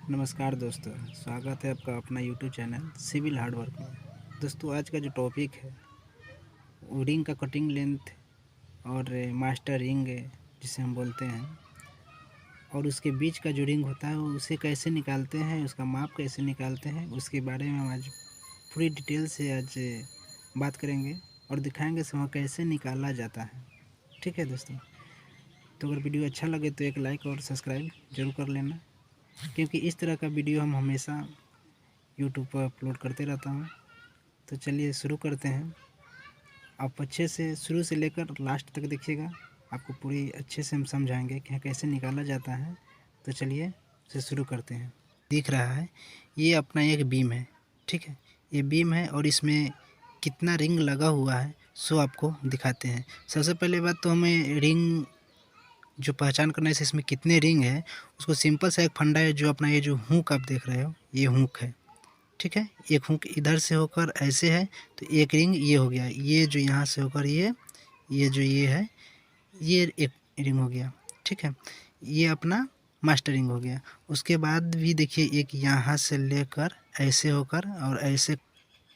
नमस्कार दोस्तों, स्वागत है आपका अपना यूट्यूब चैनल सिविल हार्डवर्क में। दोस्तों, आज का जो टॉपिक है वो रिंग का कटिंग लेंथ और मास्टर रिंग जिसे हम बोलते हैं, और उसके बीच का जो रिंग होता है वो उसे कैसे निकालते हैं, उसका माप कैसे निकालते हैं, उसके बारे में हम आज पूरी डिटेल से आज बात करेंगे और दिखाएंगे से वहाँ कैसे निकाला जाता है। ठीक है दोस्तों, तो अगर वीडियो अच्छा लगे तो एक लाइक और सब्सक्राइब जरूर कर लेना, क्योंकि इस तरह का वीडियो हम हमेशा यूट्यूब पर अपलोड करते रहता हूँ। तो चलिए शुरू करते हैं। आप अच्छे से शुरू से लेकर लास्ट तक देखिएगा, आपको पूरी अच्छे से हम समझाएंगे कि कैसे निकाला जाता है। तो चलिए से शुरू करते हैं। दिख रहा है ये अपना एक बीम है, ठीक है। ये बीम है और इसमें कितना रिंग लगा हुआ है सो आपको दिखाते हैं। सबसे पहले बात तो हमें रिंग जो पहचान करना है इसमें कितने रिंग है, उसको सिंपल सा एक फंडा है। जो अपना ये जो हुक आप देख रहे हो ये हुक है, ठीक है। एक हुक इधर से होकर ऐसे है तो एक रिंग ये हो गया। ये जो यहाँ से होकर ये जो ये है ये एक रिंग हो गया, ठीक है। ये अपना मास्टर रिंग हो गया। उसके बाद भी देखिए एक यहाँ से लेकर ऐसे होकर और ऐसे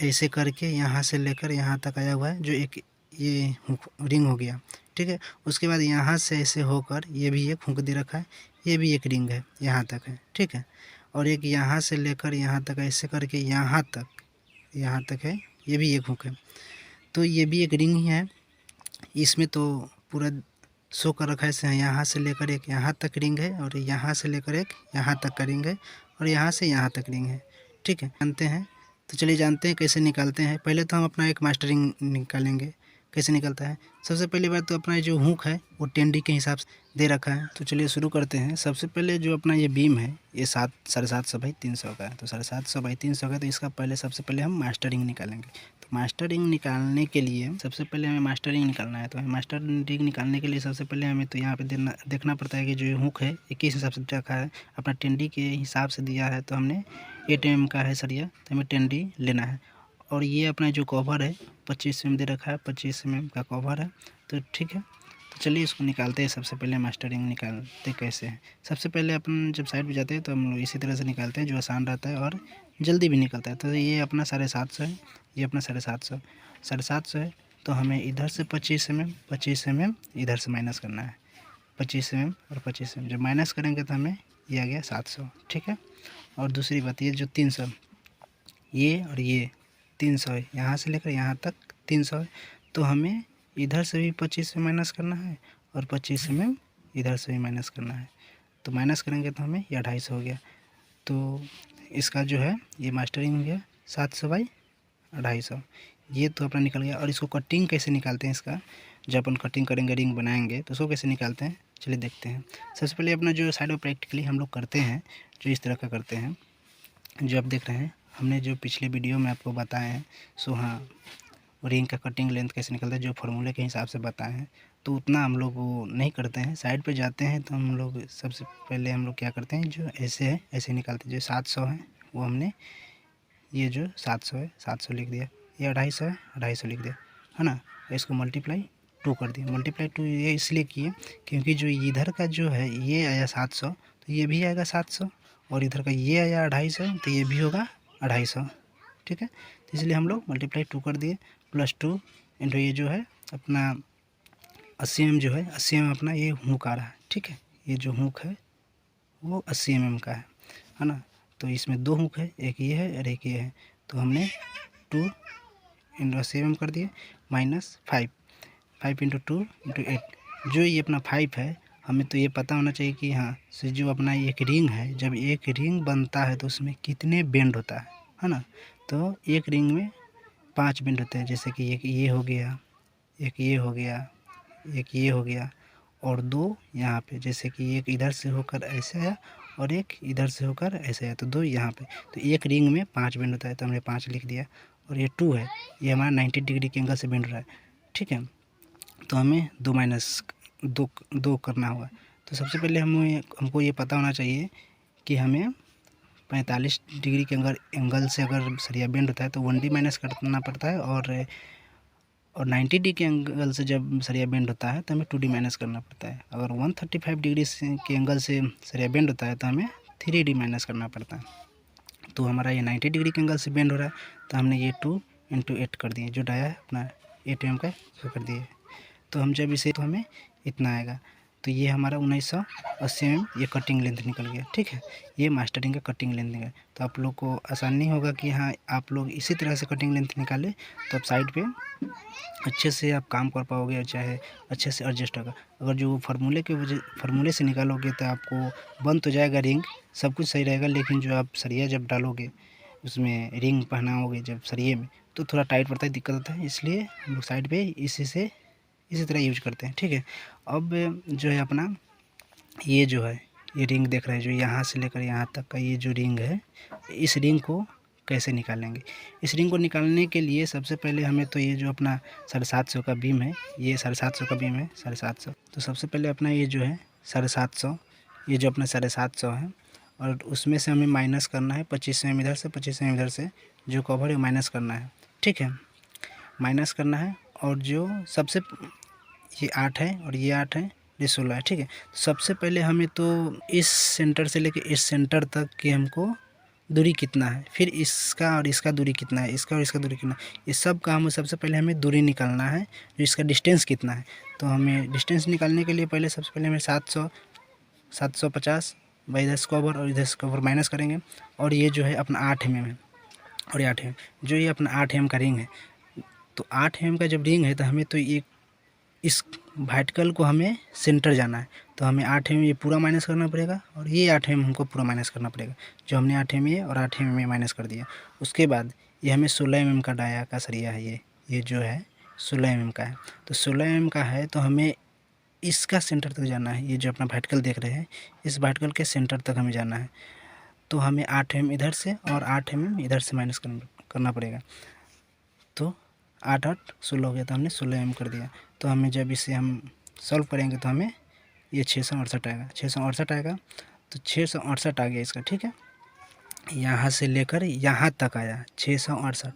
ऐसे करके यहाँ से लेकर यहाँ तक आया हुआ है, जो एक ये रिंग हो गया, ठीक है। उसके बाद यहाँ से ऐसे होकर ये भी एक हुक दे रखा है, ये भी एक रिंग है, यहाँ तक है, ठीक है। और एक यहाँ से लेकर यहाँ तक ऐसे करके यहाँ तक है, ये भी एक हुक है। तो ये भी एक रिंग ही है। इसमें तो पूरा शो कर रखा है, यहाँ से लेकर एक यहाँ तक रिंग है और यहाँ से लेकर एक यहाँ तक का रिंग है और यहाँ से यहाँ तक रिंग है, ठीक है। जानते हैं, तो चलिए जानते हैं कैसे निकालते हैं। पहले तो हम अपना एक मास्टर रिंग निकालेंगे। कैसे निकलता है, सबसे पहली बात तो अपना जो हुक है वो 10D के हिसाब से दे रखा है। तो चलिए शुरू करते हैं। सबसे पहले जो अपना ये बीम है ये 750 बाई 300 का है। तो 750 बाई 300 का, तो इसका पहले सबसे पहले हम मास्टर रिंग निकालेंगे। तो मास्टर रिंग निकालने के लिए सबसे पहले हमें मास्टर रिंग निकालना है। तो हमें मास्टर रिंग निकालने के लिए सबसे पहले हमें तो यहाँ पे देखना पड़ता है कि जो हुक है ये किस हिसाब से रखा है। अपना 10D के हिसाब से दिया है, तो हमने 8 mm का है सरिया, तो हमें 10D लेना है। और ये अपना जो कवर है 25 mm दे रखा है, 25 mm का कवर है, तो ठीक है। तो चलिए इसको निकालते हैं। सबसे पहले मास्टरिंग निकालते कैसे हैं, सबसे पहले अपन जब साइड पे जाते हैं तो हम लोग इसी तरह से निकालते हैं, जो आसान रहता है और जल्दी भी निकलता है। तो ये अपना 750 है, ये अपना 750 है। तो हमें इधर से 25 mm इधर से माइनस करना है। 25 mm और 25 mm जब माइनस करेंगे तो हमें ये आ गया 700, ठीक है। और दूसरी बात ये जो 300, ये और ये 300 है, यहाँ से लेकर यहाँ तक 300 है। तो हमें इधर से भी 25 से माइनस करना है और 25 में इधर से भी माइनस करना है। तो माइनस करेंगे तो हमें ये 250 हो गया। तो इसका जो है ये मास्टरिंग हो गया 700 बाई 250। ये तो अपना निकल गया। और इसको कटिंग कैसे निकालते हैं, इसका जब अपन कटिंग करेंगे रिंग बनाएंगे तो उसको कैसे निकालते हैं चलिए देखते हैं। सबसे पहले अपना जो साइड में प्रैक्टिकली हम लोग करते हैं, जो इस तरह का करते हैं, जो आप देख रहे हैं, हमने जो पिछले वीडियो में आपको बताए हैं। सो हाँ, रिंग का कटिंग लेंथ कैसे निकलता है जो फार्मूले के हिसाब से बताए हैं, तो उतना हम लोग वो नहीं करते हैं। साइड पे जाते हैं तो हम लोग सबसे पहले हम लोग क्या करते हैं, जो ऐसे है ऐसे निकालते हैं। जो 700 है वो हमने ये जो 700 है 700 लिख दिया, ये 250 है 250 लिख दिया, है ना। इसको मल्टीप्लाई 2 कर दिया। मल्टीप्लाई 2 ये इसलिए किए क्योंकि जो इधर का जो है ये आया 700, तो ये भी आएगा 700, और इधर का ये आया 250, तो ये भी होगा 250, ठीक है। तो इसलिए हम लोग मल्टीप्लाई 2 कर दिए, प्लस 2 इंटू ये जो है अपना 80 mm जो है 80 mm अपना ये हुक आ रहा है, ठीक है। ये जो हुक है वो 80 mm का है ना। तो इसमें 2 हुक है, एक ये है और एक ये है। तो हमने 2 इंटू 80 mm कर दिए माइनस 5 इंटू 2 इंटू 8। जो ये अपना 5 है, हमें तो ये पता होना चाहिए कि हाँ से जो अपना एक रिंग है, जब एक रिंग बनता है तो उसमें कितने बेंड होता है ना। तो एक रिंग में 5 बेंड होते हैं। जैसे कि एक ये हो गया, एक ये हो गया, एक ये हो गया, और 2 यहाँ पे। जैसे कि एक इधर से होकर ऐसे आया और एक इधर से होकर ऐसे आया, तो 2 यहाँ पे। तो एक रिंग में 5 बेंड होता है, तो हमने 5 लिख दिया। और ये 2 है, ये हमारा 90 डिग्री के एंगल से बेंड रहा है, ठीक है। तो हमें 2 माइनस 2 करना होगा। तो सबसे पहले हमको ये पता होना चाहिए कि हमें 45 डिग्री के एंगल से अगर सरिया बेंड होता है तो 1D माइनस करना पड़ता है, और 90 डिग्री के एंगल से जब सरिया बेंड होता है तो हमें 2D माइनस करना पड़ता है। अगर 135 डिग्री के एंगल से सरिया बेंड होता है तो हमें 3D माइनस करना पड़ता है। तो हमारा ये 90 डिग्री के एंगल से बेंड हो रहा है, तो हमने ये 2 × 8 कर दिए, जो डाया है अपना 8 mm का कर दिए। तो हम जब इसे तो हमें इतना आएगा, तो ये हमारा 1980 mm ये कटिंग लेंथ निकल गया। ठीक है, ये मास्टरिंग का कटिंग लेंथ है। तो आप लोग को आसानी होगा कि हाँ आप लोग इसी तरह से कटिंग लेंथ निकालें, तो आप साइड पे अच्छे से आप काम कर पाओगे और चाहे अच्छे से एडजस्ट होगा। अगर जो फार्मूले से निकालोगे तो आपको बन तो जाएगा रिंग, सब कुछ सही रहेगा, लेकिन जो आप सरिया जब डालोगे उसमें रिंग पहनाओगे जब सरिये में, तो थोड़ा टाइट पड़ता है, दिक्कत होता है। इसलिए हम लोग साइड पे इसी तरह यूज करते हैं। ठीक है, अब जो है अपना ये जो है ये रिंग देख रहे हैं, जो यहाँ से लेकर यहाँ तक का ये जो रिंग है, इस रिंग को कैसे निकालेंगे। इस रिंग को निकालने के लिए सबसे पहले हमें तो ये जो अपना 750 का बीम है, ये 750 का बीम है, 750। तो सबसे पहले अपना ये जो है 750, ये जो अपना 750 है, और उसमें से हमें माइनस करना है 25 mm इधर से, 25 mm इधर से, जो कवर है माइनस करना है। ठीक है, माइनस करना है। और जो सबसे ये 8 है और ये 8 है, ये 16 है। ठीक है, सबसे पहले हमें तो इस सेंटर से लेकर इस सेंटर तक की हमको दूरी कितना है, फिर इसका और इसका दूरी कितना है, इसका और इसका दूरी कितना है, इस सब का हमें सबसे पहले हमें दूरी निकालना है, जो इसका डिस्टेंस कितना है। तो हमें डिस्टेंस निकालने के लिए पहले सबसे पहले हमें 750 भाई इधर से कवर और इधर से कवर माइनस करेंगे। और ये जो है अपना 8 mm है, और ये 8 mm, जो ये अपना 8 mm का रिंग है। तो 8 mm का जब रिंग है तो हमें तो ये इस वर्टिकल को हमें सेंटर जाना है, तो हमें 8 mm ये पूरा माइनस करना पड़ेगा, और ये 8 mm हमको पूरा माइनस करना पड़ेगा, जो हमने 8 mm ये और 8 mm ये माइनस कर दिया। उसके बाद ये हमें 16 mm का डाया का सरिया है, ये जो है 16 mm का है। तो 16 mm का है, तो हमें इसका सेंटर तक जाना है। ये जो अपना वर्टिकल देख रहे हैं, इस वर्टिकल के सेंटर तक हमें जाना है। तो हमें 8 mm इधर से और 8 mm इधर से माइनस करना पड़ेगा। तो 8 8 16 हो गया, तो हमने 16 mm कर दिया। तो हमें जब इसे हम सॉल्व करेंगे तो हमें ये 668 आएगा, 668 आएगा। तो 668 आ गया इसका। ठीक है, यहाँ से लेकर यहाँ तक आया 668,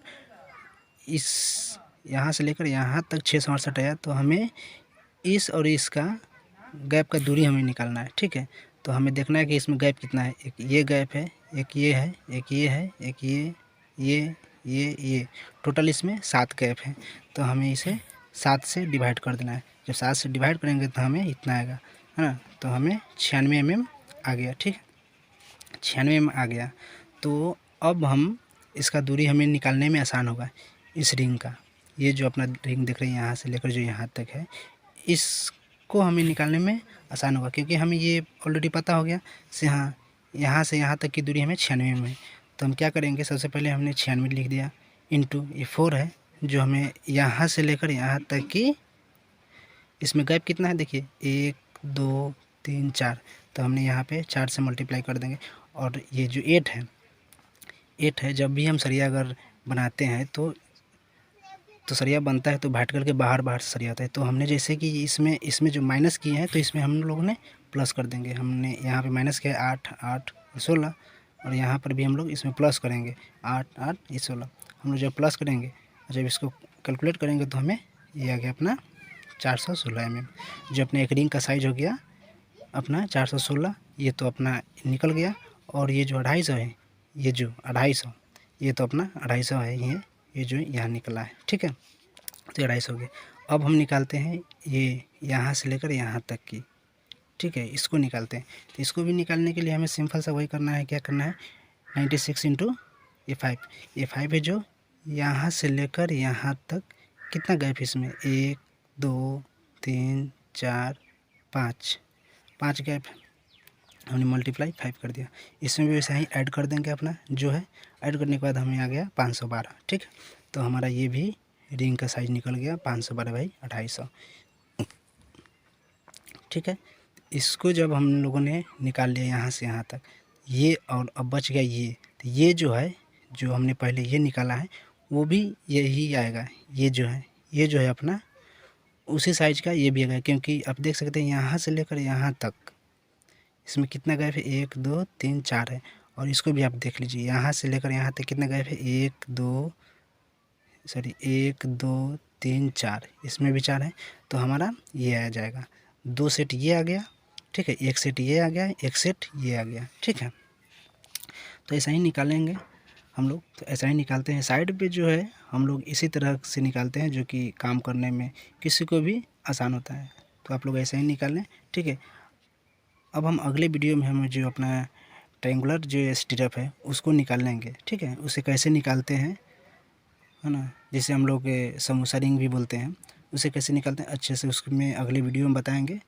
इस यहाँ से लेकर यहाँ तक 668 आया। तो हमें इस और इसका गैप का दूरी हमें निकालना है। ठीक है, तो हमें देखना है कि इसमें गैप कितना है। एक ये गैप है, एक ये है, एक ये है, एक ये टोटल इसमें 7 गैप है। तो हमें इसे 7 से डिवाइड कर देना है। जब 7 से डिवाइड करेंगे तो हमें इतना आएगा, है ना। तो हमें 96 mm आ गया। ठीक है, 96 mm आ गया। तो अब हम इसका दूरी हमें निकालने में आसान होगा। इस रिंग का, ये जो अपना रिंग देख रहे हैं यहाँ से लेकर जो यहाँ तक है, इसको हमें निकालने में आसान होगा, क्योंकि हमें ये ऑलरेडी पता हो गया से हाँ यहाँ से यहाँ तक की दूरी हमें 96 में है। तो हम क्या करेंगे, सबसे पहले हमने 96 लिख दिया, इंटू ये 4 है, जो हमें यहाँ से लेकर यहाँ तक की, इसमें गैप कितना है देखिए, 1 2 3 4। तो हमने यहाँ पे 4 से मल्टीप्लाई कर देंगे। और ये जो 8 है, जब भी हम सरिया अगर बनाते हैं तो सरिया बनता है तो वर्टिकल के बाहर से सरिया आता है। तो हमने जैसे कि इसमें जो माइनस किए हैं, तो इसमें हम लोगों ने प्लस कर देंगे। हमने यहाँ पे माइनस किया 8 8 16, और यहाँ पर भी हम लोग इसमें प्लस करेंगे 8 8 16। हम लोग जब प्लस करेंगे, जब इसको कैलकुलेट करेंगे, तो हमें ये आ गया अपना 416 mm, जो अपने एक रिंग का साइज़ हो गया अपना 416। ये तो अपना निकल गया। और ये जो 250 है, ये जो 250, ये तो अपना 250 है, ये जो यहाँ निकला है। ठीक है, तो 250 हो गया। अब हम निकालते हैं ये यहाँ से लेकर यहाँ तक की। ठीक है, इसको निकालते हैं। तो इसको भी निकालने के लिए हमें सिंपल सा वही करना है, क्या करना है, 96 × ये 5 है, जो यहाँ से लेकर यहाँ तक कितना गैप इसमें, 1 2 3 4 5 गैप, हमने मल्टीप्लाई 5 कर दिया। इसमें भी वैसे ही ऐड कर देंगे अपना जो है। ऐड करने के बाद हमें आ गया 512। ठीक है, तो हमारा ये भी रिंग का साइज़ निकल गया 512 बाई 250। ठीक है, इसको जब हम लोगों ने निकाल लिया यहाँ से यहाँ तक, ये और अब बच गया ये, तो ये जो है, जो हमने पहले ये निकाला है, वो भी यही आएगा। ये जो है अपना उसी साइज का ये भी आएगा, क्योंकि आप देख सकते हैं यहाँ से लेकर यहाँ तक इसमें कितना गैप है, 1 2 3 4 है। और इसको भी आप देख लीजिए, यहाँ से लेकर यहाँ तक कितना गैप है, 1 2 3 4, इसमें भी 4 है। तो हमारा ये आ जाएगा, 2 सेट ये आ गया। ठीक है, 1 सेट ये आ गया, 1 सेट ये आ गया। ठीक है, तो ऐसा ही निकालेंगे हम लोग। तो ऐसा ही निकालते हैं। साइड पे जो है हम लोग इसी तरह से निकालते हैं, जो कि काम करने में किसी को भी आसान होता है। तो आप लोग ऐसा ही निकाल लें, ठीक है। अब हम अगले वीडियो में हम जो अपना ट्रायंगुलर जो स्टिरअप है उसको निकाल लेंगे, ठीक है। उसे कैसे निकालते हैं, है ना, जिसे हम लोग समोसा रिंग भी बोलते हैं, उसे कैसे निकालते हैं अच्छे से उसमें अगले वीडियो में बताएंगे।